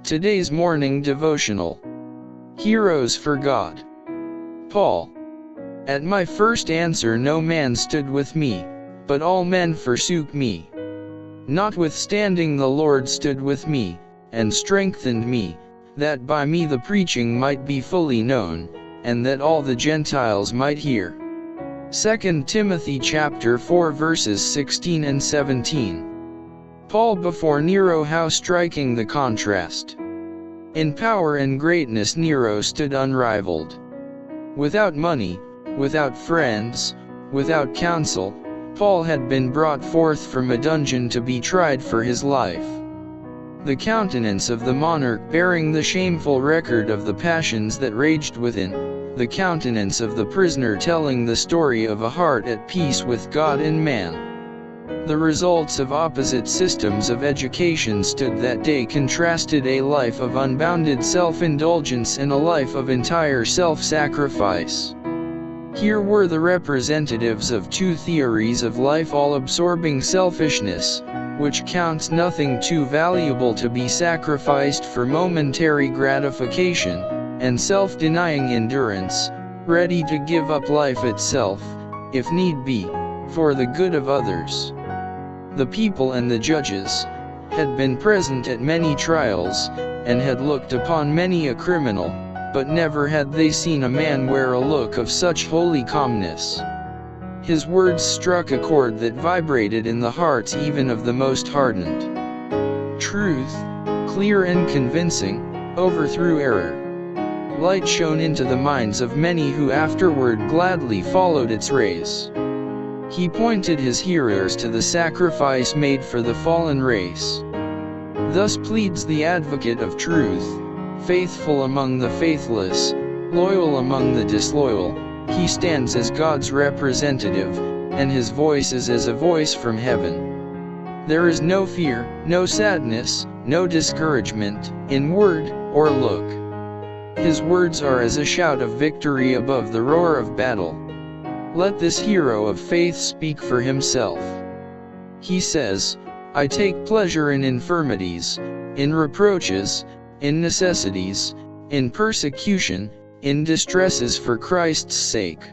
Today's morning devotional. Heroes for God. Paul. At my first answer no man stood with me, but all men forsook me. Notwithstanding the Lord stood with me, and strengthened me, that by me the preaching might be fully known, and that all the Gentiles might hear. 2 Timothy chapter 4 verses 16 and 17. Paul before Nero, how striking the contrast. In power and greatness Nero stood unrivaled. Without money, without friends, without counsel, Paul had been brought forth from a dungeon to be tried for his life. The countenance of the monarch bearing the shameful record of the passions that raged within, the countenance of the prisoner telling the story of a heart at peace with God and man. The results of opposite systems of education stood that day contrasted: a life of unbounded self-indulgence and a life of entire self-sacrifice. Here were the representatives of two theories of life: all-absorbing selfishness, which counts nothing too valuable to be sacrificed for momentary gratification, and self-denying endurance, ready to give up life itself, if need be, for the good of others. The people and the judges had been present at many trials, and had looked upon many a criminal, but never had they seen a man wear a look of such holy calmness. His words struck a chord that vibrated in the hearts even of the most hardened. Truth, clear and convincing, overthrew error. Light shone into the minds of many who afterward gladly followed its rays. He pointed his hearers to the sacrifice made for the fallen race. Thus pleads the advocate of truth, faithful among the faithless, loyal among the disloyal. He stands as God's representative, and his voice is as a voice from heaven. There is no fear, no sadness, no discouragement, in word or look. His words are as a shout of victory above the roar of battle. Let this hero of faith speak for himself. He says, "I take pleasure in infirmities, in reproaches, in necessities, in persecution, in distresses for Christ's sake."